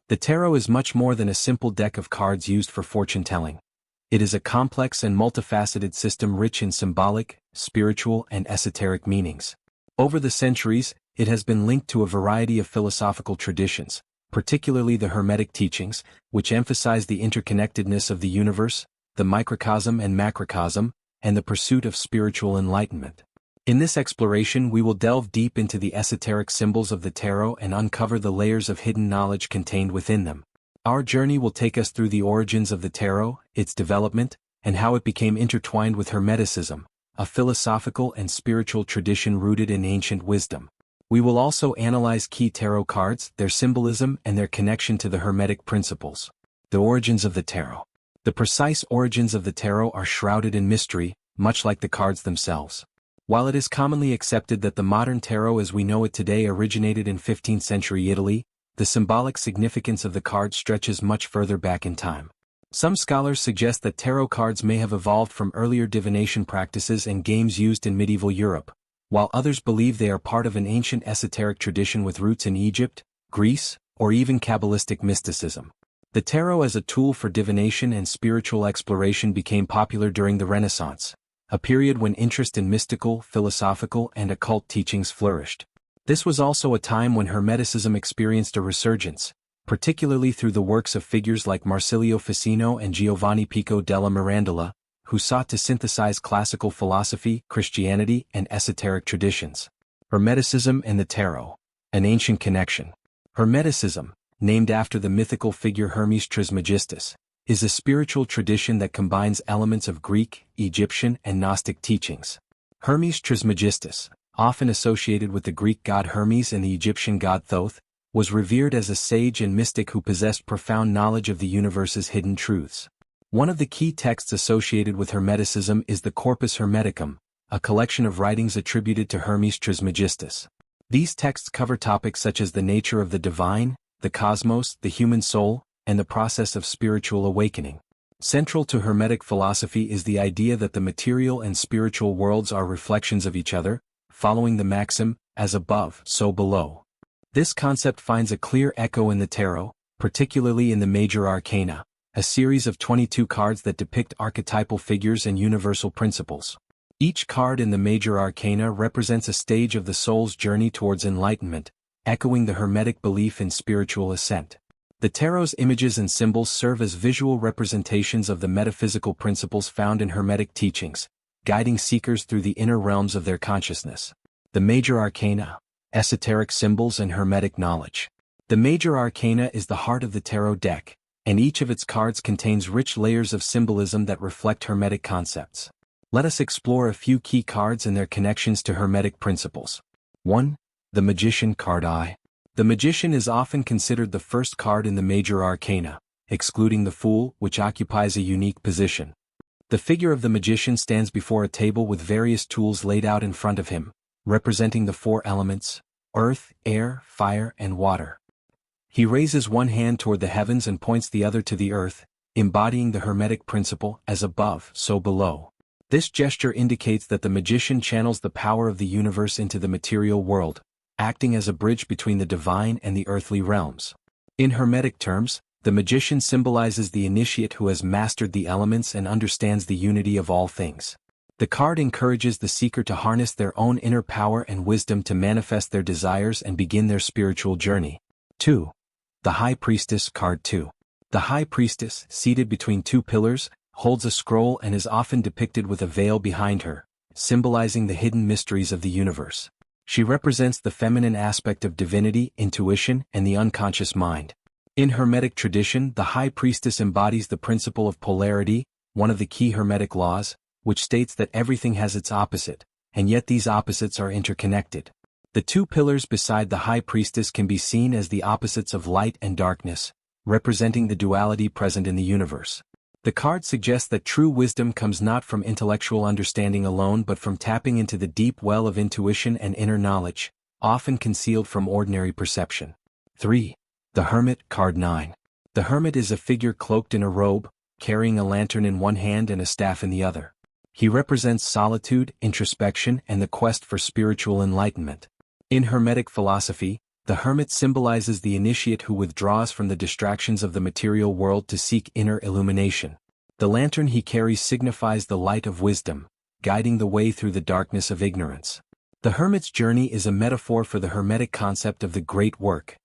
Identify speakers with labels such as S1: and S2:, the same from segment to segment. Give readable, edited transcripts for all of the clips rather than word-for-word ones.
S1: The tarot is much more than a simple deck of cards used for fortune-telling. It is a complex and multifaceted system rich in symbolic, spiritual, and esoteric meanings. Over the centuries, it has been linked to a variety of philosophical traditions, particularly the Hermetic teachings, which emphasize the interconnectedness of the universe, the microcosm and macrocosm, and the pursuit of spiritual enlightenment. In this exploration, we will delve deep into the esoteric symbols of the tarot and uncover the layers of hidden knowledge contained within them. Our journey will take us through the origins of the tarot, its development, and how it became intertwined with Hermeticism, a philosophical and spiritual tradition rooted in ancient wisdom. We will also analyze key tarot cards, their symbolism, and their connection to the Hermetic principles. The origins of the tarot. The precise origins of the tarot are shrouded in mystery, much like the cards themselves. While it is commonly accepted that the modern tarot as we know it today originated in 15th century Italy, the symbolic significance of the card stretches much further back in time. Some scholars suggest that tarot cards may have evolved from earlier divination practices and games used in medieval Europe, while others believe they are part of an ancient esoteric tradition with roots in Egypt, Greece, or even Kabbalistic mysticism. The tarot as a tool for divination and spiritual exploration became popular during the Renaissance, a period when interest in mystical, philosophical, and occult teachings flourished. This was also a time when Hermeticism experienced a resurgence, particularly through the works of figures like Marsilio Ficino and Giovanni Pico della Mirandola, who sought to synthesize classical philosophy, Christianity, and esoteric traditions. Hermeticism and the tarot. An ancient connection. Hermeticism, named after the mythical figure Hermes Trismegistus, is a spiritual tradition that combines elements of Greek, Egyptian, and Gnostic teachings. Hermes Trismegistus, often associated with the Greek god Hermes and the Egyptian god Thoth, was revered as a sage and mystic who possessed profound knowledge of the universe's hidden truths. One of the key texts associated with Hermeticism is the Corpus Hermeticum, a collection of writings attributed to Hermes Trismegistus. These texts cover topics such as the nature of the divine, the cosmos, the human soul, and the process of spiritual awakening. Central to Hermetic philosophy is the idea that the material and spiritual worlds are reflections of each other, following the maxim, as above, so below. This concept finds a clear echo in the tarot, particularly in the Major Arcana, a series of 22 cards that depict archetypal figures and universal principles. Each card in the Major Arcana represents a stage of the soul's journey towards enlightenment, echoing the Hermetic belief in spiritual ascent. The tarot's images and symbols serve as visual representations of the metaphysical principles found in Hermetic teachings, guiding seekers through the inner realms of their consciousness. The Major Arcana. Esoteric symbols and Hermetic knowledge. The Major Arcana is the heart of the tarot deck, and each of its cards contains rich layers of symbolism that reflect Hermetic concepts. Let us explore a few key cards and their connections to Hermetic principles. 1. The Magician card I. The Magician is often considered the first card in the Major Arcana, excluding the Fool, which occupies a unique position. The figure of the Magician stands before a table with various tools laid out in front of him, representing the four elements: earth, air, fire, and water. He raises one hand toward the heavens and points the other to the earth, embodying the Hermetic principle, as above, so below. This gesture indicates that the Magician channels the power of the universe into the material world, acting as a bridge between the divine and the earthly realms. In Hermetic terms, the Magician symbolizes the initiate who has mastered the elements and understands the unity of all things. The card encourages the seeker to harness their own inner power and wisdom to manifest their desires and begin their spiritual journey. 2. The High Priestess card 2. The High Priestess, seated between two pillars, holds a scroll and is often depicted with a veil behind her, symbolizing the hidden mysteries of the universe. She represents the feminine aspect of divinity, intuition, and the unconscious mind. In Hermetic tradition, the High Priestess embodies the principle of polarity, one of the key Hermetic laws, which states that everything has its opposite, and yet these opposites are interconnected. The two pillars beside the High Priestess can be seen as the opposites of light and darkness, representing the duality present in the universe. The card suggests that true wisdom comes not from intellectual understanding alone but from tapping into the deep well of intuition and inner knowledge, often concealed from ordinary perception. 3. The Hermit card 9. The Hermit is a figure cloaked in a robe, carrying a lantern in one hand and a staff in the other. He represents solitude, introspection, and the quest for spiritual enlightenment. In Hermetic philosophy, The hermit symbolizes the initiate who withdraws from the distractions of the material world to seek inner illumination. The lantern he carries signifies the light of wisdom, guiding the way through the darkness of ignorance. The hermit's journey is a metaphor for the Hermetic concept of the great work,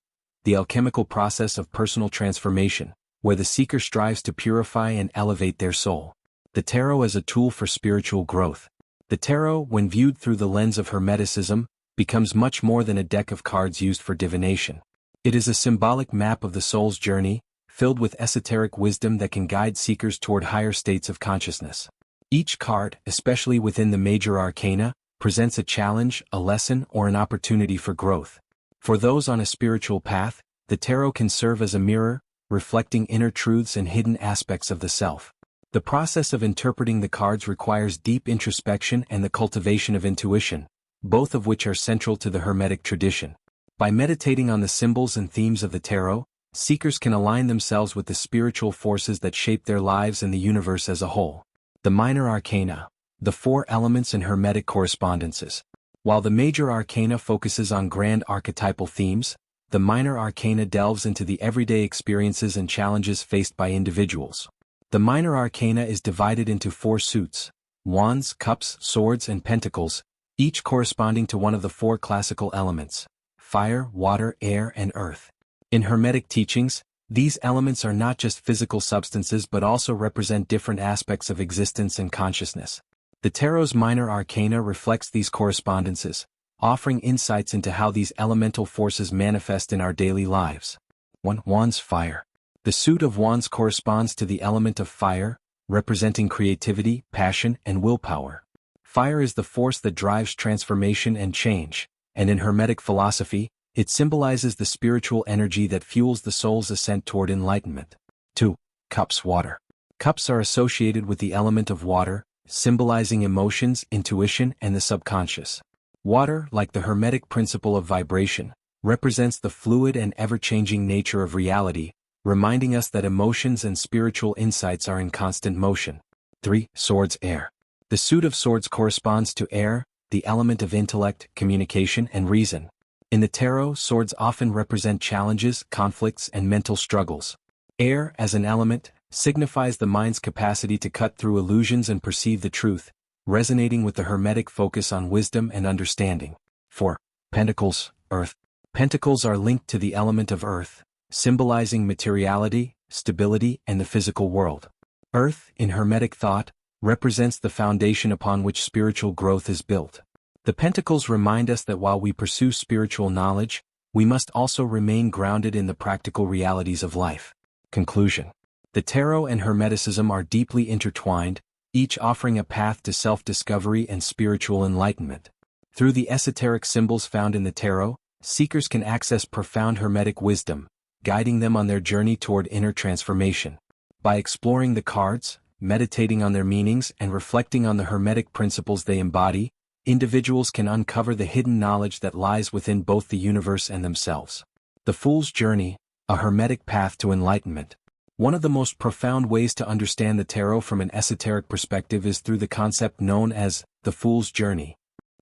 S1: the alchemical process of personal transformation, where the seeker strives to purify and elevate their soul. The tarot as a tool for spiritual growth. The tarot, when viewed through the lens of Hermeticism, becomes much more than a deck of cards used for divination. It is a symbolic map of the soul's journey, filled with esoteric wisdom that can guide seekers toward higher states of consciousness. Each card, especially within the Major Arcana, presents a challenge, a lesson, or an opportunity for growth. For those on a spiritual path, the tarot can serve as a mirror, reflecting inner truths and hidden aspects of the self. The process of interpreting the cards requires deep introspection and the cultivation of intuition, both of which are central to the Hermetic tradition. By meditating on the symbols and themes of the tarot, seekers can align themselves with the spiritual forces that shape their lives and the universe as a whole. The Minor Arcana. The four elements in Hermetic correspondences. While the Major Arcana focuses on grand archetypal themes, the Minor Arcana delves into the everyday experiences and challenges faced by individuals. The Minor Arcana is divided into four suits: wands, cups, swords, and pentacles, each corresponding to one of the four classical elements: fire, water, air, and earth. In Hermetic teachings, these elements are not just physical substances but also represent different aspects of existence and consciousness. The tarot's Minor Arcana reflects these correspondences, offering insights into how these elemental forces manifest in our daily lives. 1. Wands, fire. The suit of wands corresponds to the element of fire, representing creativity, passion, and willpower. Fire is the force that drives transformation and change, and in Hermetic philosophy, it symbolizes the spiritual energy that fuels the soul's ascent toward enlightenment. 2. Cups, water. Cups are associated with the element of water, symbolizing emotions, intuition, and the subconscious. Water, like the Hermetic principle of vibration, represents the fluid and ever-changing nature of reality, reminding us that emotions and spiritual insights are in constant motion. 3. Swords, air. The suit of swords corresponds to air, the element of intellect, communication, and reason. In the tarot, swords often represent challenges, conflicts, and mental struggles. Air, as an element, signifies the mind's capacity to cut through illusions and perceive the truth, resonating with the Hermetic focus on wisdom and understanding. 4. Pentacles, earth. Pentacles are linked to the element of earth, symbolizing materiality, stability, and the physical world. Earth, in Hermetic thought, represents the foundation upon which spiritual growth is built. The pentacles remind us that while we pursue spiritual knowledge, we must also remain grounded in the practical realities of life. Conclusion. The tarot and Hermeticism are deeply intertwined, each offering a path to self-discovery and spiritual enlightenment. Through the esoteric symbols found in the tarot, seekers can access profound Hermetic wisdom, guiding them on their journey toward inner transformation. By exploring the cards, meditating on their meanings, and reflecting on the Hermetic principles they embody, individuals can uncover the hidden knowledge that lies within both the universe and themselves. The Fool's Journey, a Hermetic path to enlightenment. One of the most profound ways to understand the tarot from an esoteric perspective is through the concept known as the Fool's Journey.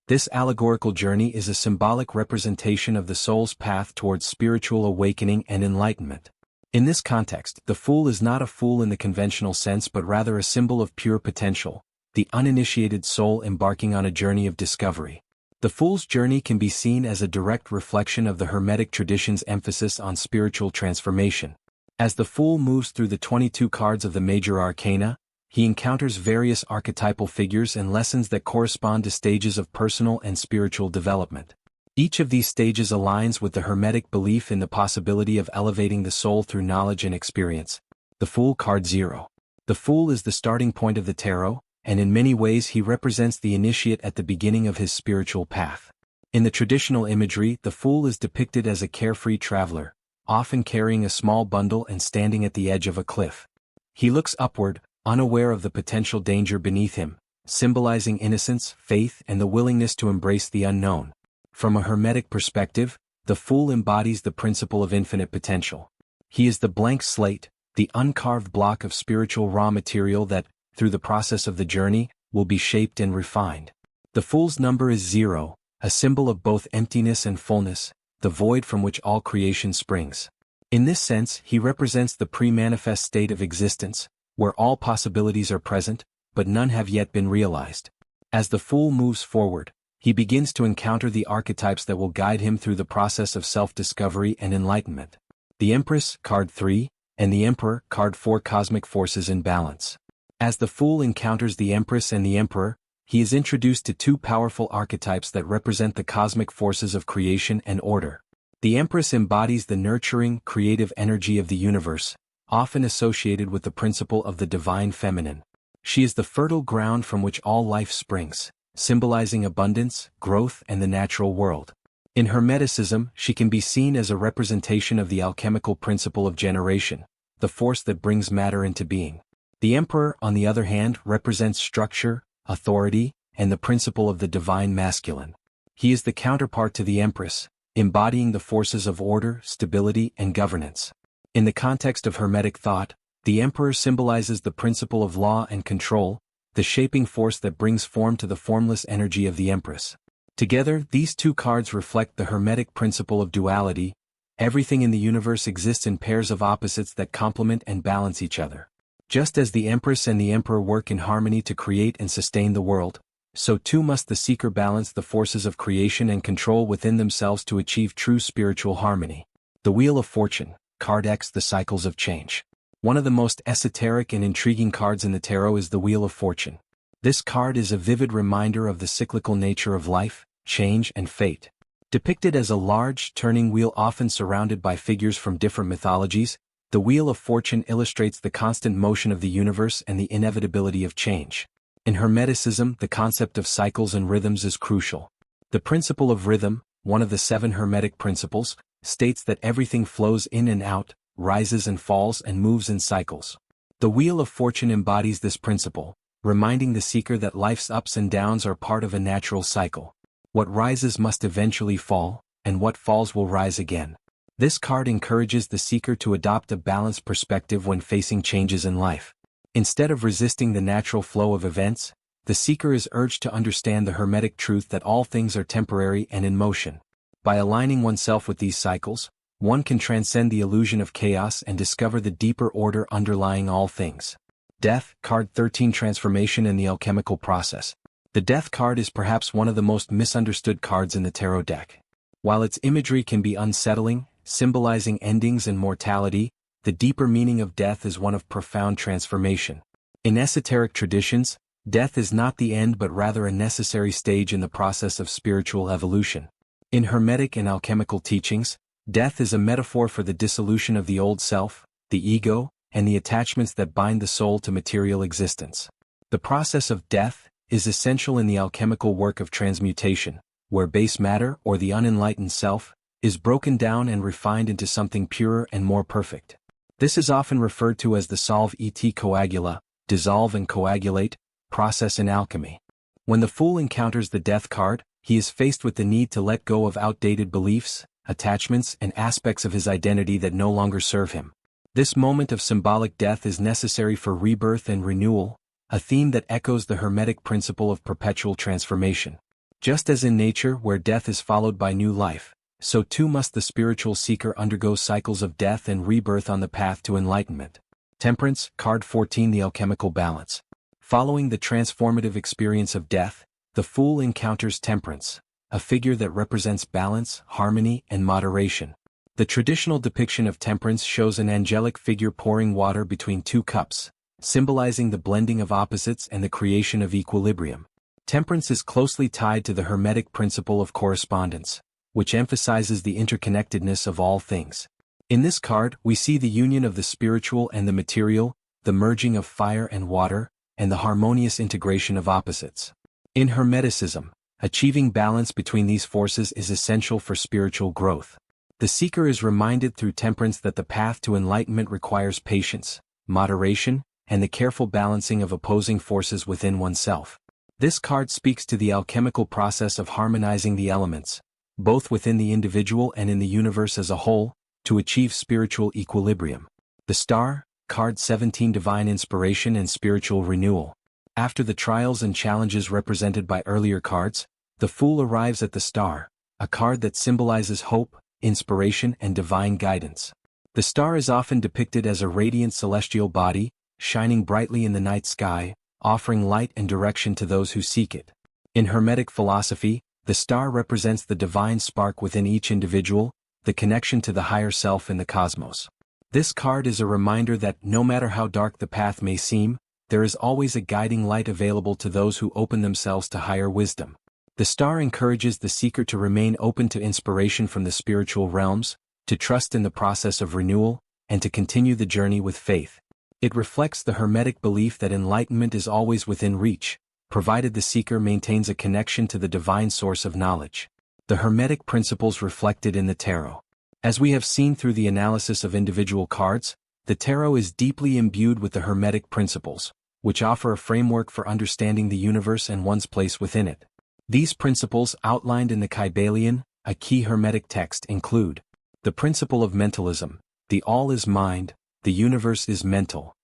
S1: This allegorical journey is a symbolic representation of the soul's path towards spiritual awakening and enlightenment. In this context, the fool is not a fool in the conventional sense but rather a symbol of pure potential, the uninitiated soul embarking on a journey of discovery. The Fool's Journey can be seen as a direct reflection of the Hermetic tradition's emphasis on spiritual transformation. As the Fool moves through the 22 cards of the Major Arcana, he encounters various archetypal figures and lessons that correspond to stages of personal and spiritual development. Each of these stages aligns with the Hermetic belief in the possibility of elevating the soul through knowledge and experience. The Fool, card 0. The Fool is the starting point of the tarot, and in many ways he represents the initiate at the beginning of his spiritual path. In the traditional imagery, the Fool is depicted as a carefree traveler, often carrying a small bundle and standing at the edge of a cliff. He looks upward, unaware of the potential danger beneath him, symbolizing innocence, faith, and the willingness to embrace the unknown. From a Hermetic perspective, the Fool embodies the principle of infinite potential. He is the blank slate, the uncarved block of spiritual raw material that, through the process of the journey, will be shaped and refined. The Fool's number is 0, a symbol of both emptiness and fullness, the void from which all creation springs. In this sense, he represents the pre-manifest state of existence, where all possibilities are present, but none have yet been realized. As the Fool moves forward, he begins to encounter the archetypes that will guide him through the process of self-discovery and enlightenment. The Empress, card 3, and the Emperor, card 4, cosmic forces in balance. As the Fool encounters the Empress and the Emperor, he is introduced to two powerful archetypes that represent the cosmic forces of creation and order. The Empress embodies the nurturing, creative energy of the universe, often associated with the principle of the divine feminine. She is the fertile ground from which all life springs, symbolizing abundance, growth, and the natural world. In Hermeticism, she can be seen as a representation of the alchemical principle of generation, the force that brings matter into being. The Emperor, on the other hand, represents structure, authority, and the principle of the divine masculine. He is the counterpart to the Empress, embodying the forces of order, stability, and governance. In the context of Hermetic thought, the Emperor symbolizes the principle of law and control, the shaping force that brings form to the formless energy of the Empress. Together, these two cards reflect the Hermetic principle of duality. Everything in the universe exists in pairs of opposites that complement and balance each other. Just as the Empress and the Emperor work in harmony to create and sustain the world, so too must the seeker balance the forces of creation and control within themselves to achieve true spiritual harmony. The Wheel of Fortune, card X, the cycles of change. One of the most esoteric and intriguing cards in the tarot is the Wheel of Fortune. This card is a vivid reminder of the cyclical nature of life, change, and fate. Depicted as a large, turning wheel often surrounded by figures from different mythologies, the Wheel of Fortune illustrates the constant motion of the universe and the inevitability of change. In Hermeticism, the concept of cycles and rhythms is crucial. The principle of rhythm, one of the 7 Hermetic principles, states that everything flows in and out, rises and falls and moves in cycles. The Wheel of Fortune embodies this principle, reminding the seeker that life's ups and downs are part of a natural cycle. What rises must eventually fall, and what falls will rise again. This card encourages the seeker to adopt a balanced perspective when facing changes in life. Instead of resisting the natural flow of events, the seeker is urged to understand the Hermetic truth that all things are temporary and in motion. By aligning oneself with these cycles, one can transcend the illusion of chaos and discover the deeper order underlying all things. Death, card 13, transformation and the alchemical process. The Death card is perhaps one of the most misunderstood cards in the tarot deck. While its imagery can be unsettling, symbolizing endings and mortality, the deeper meaning of death is one of profound transformation. In esoteric traditions, death is not the end but rather a necessary stage in the process of spiritual evolution. In Hermetic and alchemical teachings, death is a metaphor for the dissolution of the old self, the ego, and the attachments that bind the soul to material existence. The process of death is essential in the alchemical work of transmutation, where base matter, or the unenlightened self, is broken down and refined into something purer and more perfect. This is often referred to as the solve et coagula, dissolve and coagulate, process in alchemy. When the Fool encounters the Death card, he is faced with the need to let go of outdated beliefs, attachments, and aspects of his identity that no longer serve him. This moment of symbolic death is necessary for rebirth and renewal, a theme that echoes the Hermetic principle of perpetual transformation. Just as in nature, where death is followed by new life, so too must the spiritual seeker undergo cycles of death and rebirth on the path to enlightenment. Temperance, card 14, the alchemical balance. Following the transformative experience of death, the Fool encounters Temperance, a figure that represents balance, harmony, and moderation. The traditional depiction of temperance shows an angelic figure pouring water between 2 cups, symbolizing the blending of opposites and the creation of equilibrium. Temperance is closely tied to the Hermetic principle of correspondence, which emphasizes the interconnectedness of all things. In this card, we see the union of the spiritual and the material, the merging of fire and water, and the harmonious integration of opposites. In Hermeticism, achieving balance between these forces is essential for spiritual growth. The seeker is reminded through temperance that the path to enlightenment requires patience, moderation, and the careful balancing of opposing forces within oneself. This card speaks to the alchemical process of harmonizing the elements, both within the individual and in the universe as a whole, to achieve spiritual equilibrium. The Star, card 17, divine inspiration and spiritual renewal. After the trials and challenges represented by earlier cards, the Fool arrives at the Star, a card that symbolizes hope, inspiration and divine guidance. The star is often depicted as a radiant celestial body, shining brightly in the night sky, offering light and direction to those who seek it. In Hermetic philosophy, the star represents the divine spark within each individual, the connection to the higher self in the cosmos. This card is a reminder that no matter how dark the path may seem, there is always a guiding light available to those who open themselves to higher wisdom. The star encourages the seeker to remain open to inspiration from the spiritual realms, to trust in the process of renewal, and to continue the journey with faith. It reflects the Hermetic belief that enlightenment is always within reach, provided the seeker maintains a connection to the divine source of knowledge. The Hermetic principles reflected in the tarot. As we have seen through the analysis of individual cards, the tarot is deeply imbued with the Hermetic principles, which offer a framework for understanding the universe and one's place within it. These principles, outlined in the Kybalion, a key Hermetic text, include the principle of mentalism. The all is mind, the universe is mental.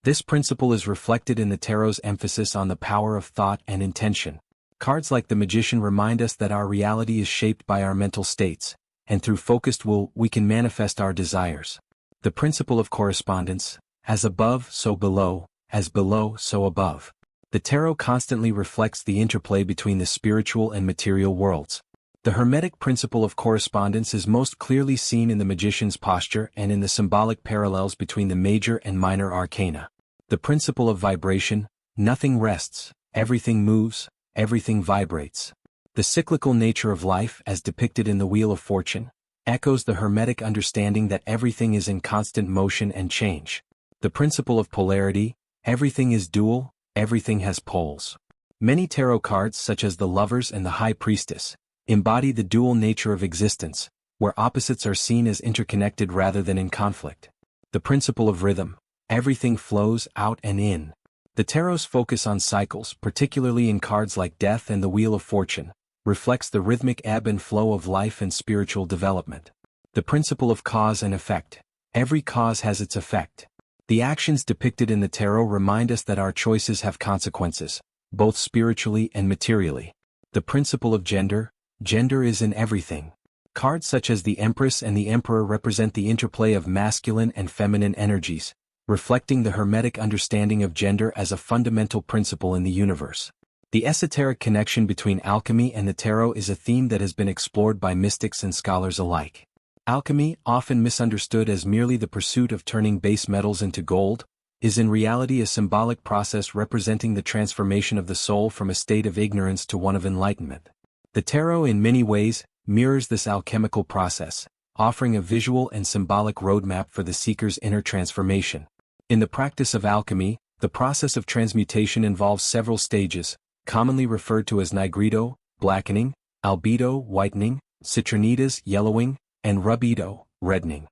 S1: This principle is reflected in the tarot's emphasis on the power of thought and intention. Cards like the Magician remind us that our reality is shaped by our mental states, and through focused will, we can manifest our desires. The principle of correspondence, as above, so below, as below, so above. The tarot constantly reflects the interplay between the spiritual and material worlds. The Hermetic principle of correspondence is most clearly seen in the Magician's posture and in the symbolic parallels between the Major and Minor Arcana. The principle of vibration, nothing rests, everything moves, everything vibrates. The cyclical nature of life, as depicted in the Wheel of Fortune, echoes the Hermetic understanding that everything is in constant motion and change. The principle of polarity, everything is dual, everything has poles. Many tarot cards, such as the Lovers and the High Priestess, embody the dual nature of existence, where opposites are seen as interconnected rather than in conflict. The principle of rhythm, everything flows out and in. The tarot's focus on cycles, particularly in cards like Death and the Wheel of Fortune, reflects the rhythmic ebb and flow of life and spiritual development. The principle of cause and effect, every cause has its effect. The actions depicted in the tarot remind us that our choices have consequences, both spiritually and materially. The principle of gender, gender is in everything. Cards such as the Empress and the Emperor represent the interplay of masculine and feminine energies, reflecting the Hermetic understanding of gender as a fundamental principle in the universe. The esoteric connection between alchemy and the tarot is a theme that has been explored by mystics and scholars alike. Alchemy, often misunderstood as merely the pursuit of turning base metals into gold, is in reality a symbolic process representing the transformation of the soul from a state of ignorance to one of enlightenment. The tarot in many ways mirrors this alchemical process, offering a visual and symbolic roadmap for the seeker's inner transformation. In the practice of alchemy, the process of transmutation involves several stages, commonly referred to as nigredo, blackening, albedo, whitening, citronidas, yellowing, and rubedo, reddening.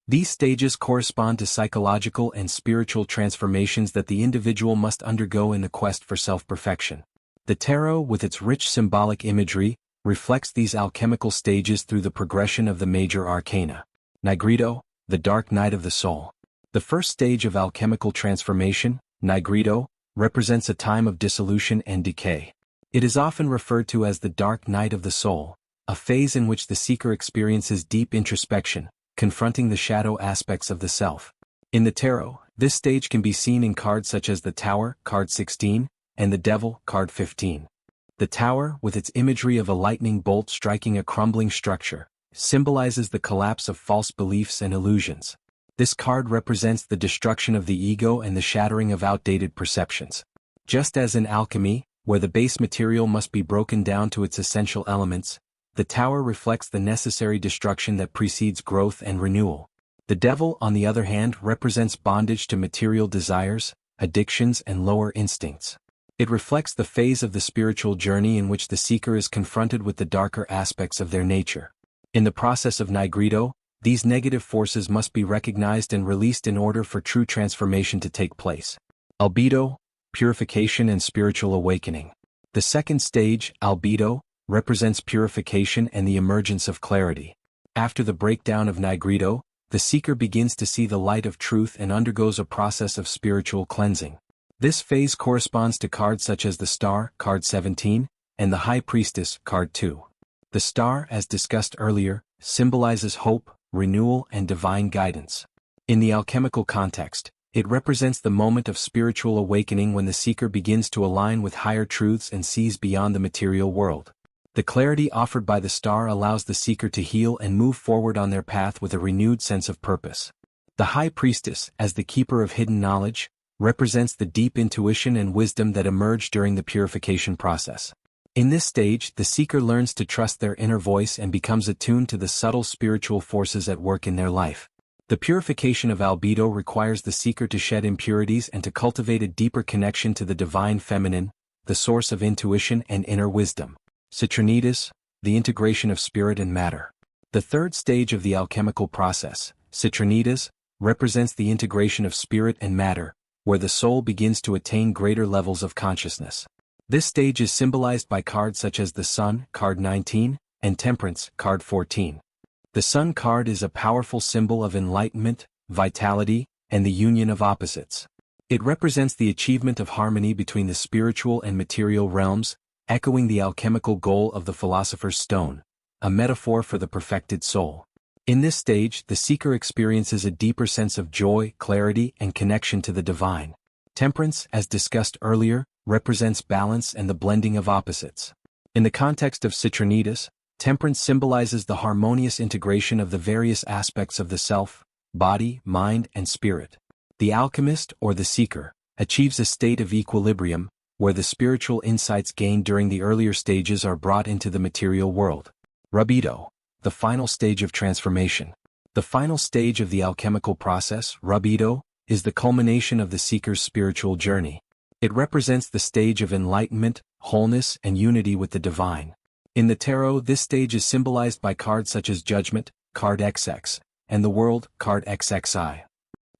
S1: These stages correspond to psychological and spiritual transformations that the individual must undergo in the quest for self-perfection. The tarot, with its rich symbolic imagery, reflects these alchemical stages through the progression of the Major Arcana. Nigredo, the dark night of the soul. The first stage of alchemical transformation, nigredo, represents a time of dissolution and decay. It is often referred to as the dark night of the soul, a phase in which the seeker experiences deep introspection, confronting the shadow aspects of the self. In the tarot, this stage can be seen in cards such as the Tower, card 16, and the Devil, card 15. The Tower, with its imagery of a lightning bolt striking a crumbling structure, symbolizes the collapse of false beliefs and illusions. This card represents the destruction of the ego and the shattering of outdated perceptions. Just as in alchemy, where the base material must be broken down to its essential elements, the Tower reflects the necessary destruction that precedes growth and renewal. The Devil, on the other hand, represents bondage to material desires, addictions, and lower instincts. It reflects the phase of the spiritual journey in which the seeker is confronted with the darker aspects of their nature. In the process of nigredo, these negative forces must be recognized and released in order for true transformation to take place. Albedo, purification and spiritual awakening. The second stage, albedo, represents purification and the emergence of clarity. After the breakdown of nigredo, the seeker begins to see the light of truth and undergoes a process of spiritual cleansing. This phase corresponds to cards such as the Star, card 17, and the High Priestess, card 2. The Star, as discussed earlier, symbolizes hope, renewal, and divine guidance. In the alchemical context, it represents the moment of spiritual awakening when the seeker begins to align with higher truths and sees beyond the material world. The clarity offered by the star allows the seeker to heal and move forward on their path with a renewed sense of purpose. The High Priestess, as the keeper of hidden knowledge, represents the deep intuition and wisdom that emerge during the purification process. In this stage, the seeker learns to trust their inner voice and becomes attuned to the subtle spiritual forces at work in their life. The purification of albedo requires the seeker to shed impurities and to cultivate a deeper connection to the divine feminine, the source of intuition and inner wisdom. Citronides, the integration of spirit and matter. The third stage of the alchemical process, Citronides, represents the integration of spirit and matter, where the soul begins to attain greater levels of consciousness. This stage is symbolized by cards such as the Sun, card 19, and Temperance, card 14. The Sun card is a powerful symbol of enlightenment, vitality, and the union of opposites. It represents the achievement of harmony between the spiritual and material realms, echoing the alchemical goal of the Philosopher's Stone, a metaphor for the perfected soul. In this stage, the seeker experiences a deeper sense of joy, clarity, and connection to the divine. Temperance, as discussed earlier, represents balance and the blending of opposites. In the context of Citronides, temperance symbolizes the harmonious integration of the various aspects of the self, body, mind, and spirit. The alchemist, or the seeker, achieves a state of equilibrium, where the spiritual insights gained during the earlier stages are brought into the material world. Rubedo, the final stage of transformation. The final stage of the alchemical process, rubedo, is the culmination of the seeker's spiritual journey. It represents the stage of enlightenment, wholeness, and unity with the divine. In the tarot, this stage is symbolized by cards such as Judgment, card XX, and the World, card XXI.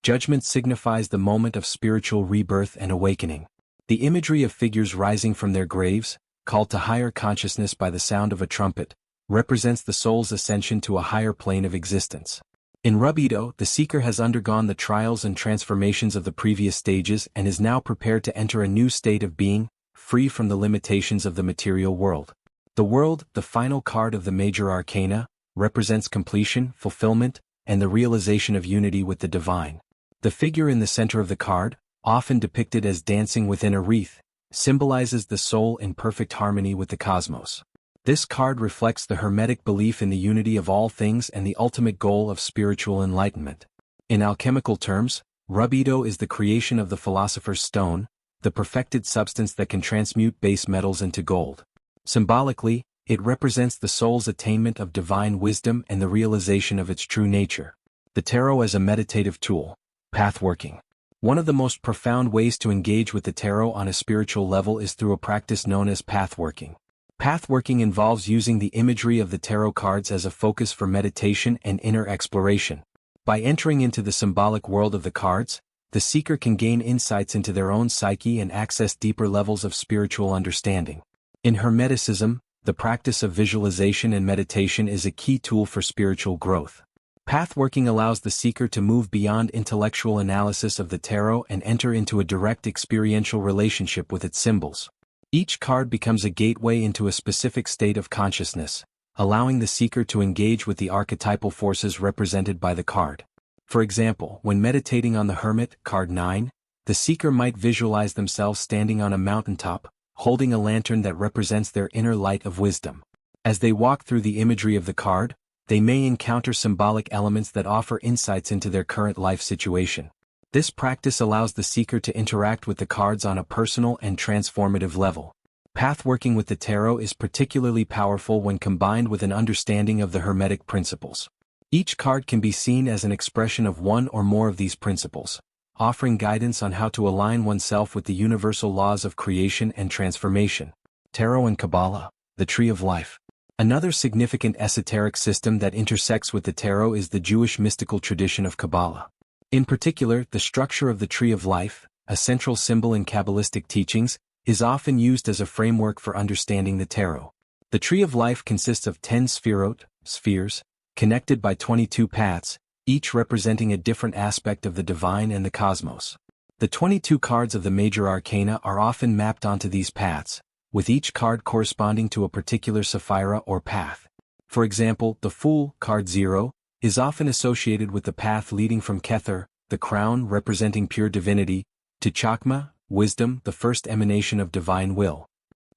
S1: Judgment signifies the moment of spiritual rebirth and awakening. The imagery of figures rising from their graves, called to higher consciousness by the sound of a trumpet, represents the soul's ascension to a higher plane of existence. In rubedo, the seeker has undergone the trials and transformations of the previous stages and is now prepared to enter a new state of being, free from the limitations of the material world. The World, the final card of the Major Arcana, represents completion, fulfillment, and the realization of unity with the divine. The figure in the center of the card, often depicted as dancing within a wreath, symbolizes the soul in perfect harmony with the cosmos. This card reflects the Hermetic belief in the unity of all things and the ultimate goal of spiritual enlightenment. In alchemical terms, rubedo is the creation of the Philosopher's Stone, the perfected substance that can transmute base metals into gold. Symbolically, it represents the soul's attainment of divine wisdom and the realization of its true nature. The tarot as a meditative tool. Pathworking. One of the most profound ways to engage with the tarot on a spiritual level is through a practice known as pathworking. Pathworking involves using the imagery of the tarot cards as a focus for meditation and inner exploration. By entering into the symbolic world of the cards, the seeker can gain insights into their own psyche and access deeper levels of spiritual understanding. In Hermeticism, the practice of visualization and meditation is a key tool for spiritual growth. Pathworking allows the seeker to move beyond intellectual analysis of the tarot and enter into a direct experiential relationship with its symbols. Each card becomes a gateway into a specific state of consciousness, allowing the seeker to engage with the archetypal forces represented by the card. For example, when meditating on the Hermit, card 9, the seeker might visualize themselves standing on a mountaintop, holding a lantern that represents their inner light of wisdom. As they walk through the imagery of the card, they may encounter symbolic elements that offer insights into their current life situation. This practice allows the seeker to interact with the cards on a personal and transformative level. Pathworking with the tarot is particularly powerful when combined with an understanding of the Hermetic principles. Each card can be seen as an expression of one or more of these principles, offering guidance on how to align oneself with the universal laws of creation and transformation. Tarot and Kabbalah, the Tree of Life. Another significant esoteric system that intersects with the tarot is the Jewish mystical tradition of Kabbalah. In particular, the structure of the Tree of Life, a central symbol in Kabbalistic teachings, is often used as a framework for understanding the tarot. The Tree of Life consists of 10 spheres, connected by 22 paths, each representing a different aspect of the divine and the cosmos. The 22 cards of the Major Arcana are often mapped onto these paths, with each card corresponding to a particular sephira or path. For example, the Fool, card 0, is often associated with the path leading from Kether, the crown representing pure divinity, to Chakma, wisdom, the first emanation of divine will.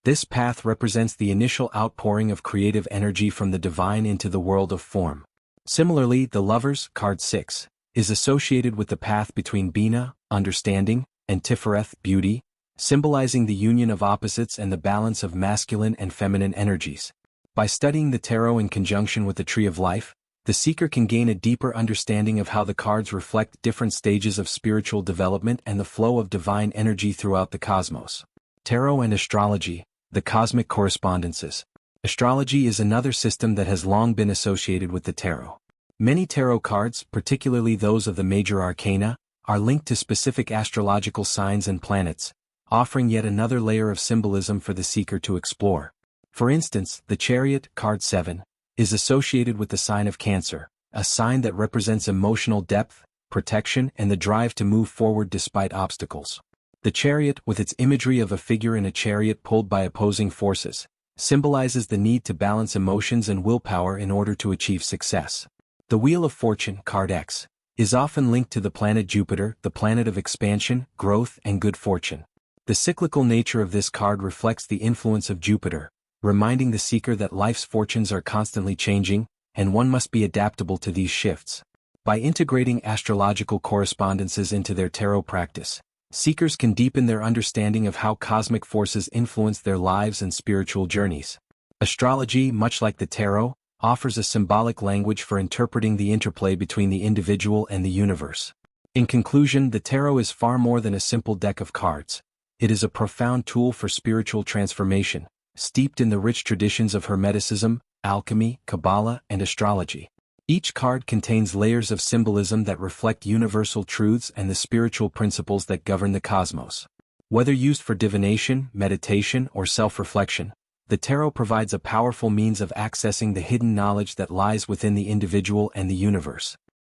S1: This path represents the initial outpouring of creative energy from the divine into the world of form. Similarly, the Lovers, card 6, is associated with the path between Bina, understanding, and Tifereth, beauty, symbolizing the union of opposites and the balance of masculine and feminine energies. By studying the tarot in conjunction with the Tree of Life, the seeker can gain a deeper understanding of how the cards reflect different stages of spiritual development and the flow of divine energy throughout the cosmos. Tarot and astrology, the cosmic correspondences. Astrology is another system that has long been associated with the tarot. Many tarot cards, particularly those of the Major Arcana, are linked to specific astrological signs and planets, offering yet another layer of symbolism for the seeker to explore. For instance, the Chariot, card 7, is associated with the sign of Cancer, a sign that represents emotional depth, protection, and the drive to move forward despite obstacles. The Chariot, with its imagery of a figure in a chariot pulled by opposing forces, symbolizes the need to balance emotions and willpower in order to achieve success. The Wheel of Fortune, card X, is often linked to the planet Jupiter, the planet of expansion, growth, and good fortune. The cyclical nature of this card reflects the influence of Jupiter, reminding the seeker that life's fortunes are constantly changing, and one must be adaptable to these shifts. By integrating astrological correspondences into their tarot practice, seekers can deepen their understanding of how cosmic forces influence their lives and spiritual journeys. Astrology, much like the tarot, offers a symbolic language for interpreting the interplay between the individual and the universe. In conclusion, the tarot is far more than a simple deck of cards. It is a profound tool for spiritual transformation, steeped in the rich traditions of Hermeticism, alchemy, Kabbalah, and astrology. Each card contains layers of symbolism that reflect universal truths and the spiritual principles that govern the cosmos. Whether used for divination, meditation, or self-reflection, the tarot provides a powerful means of accessing the hidden knowledge that lies within the individual and the universe.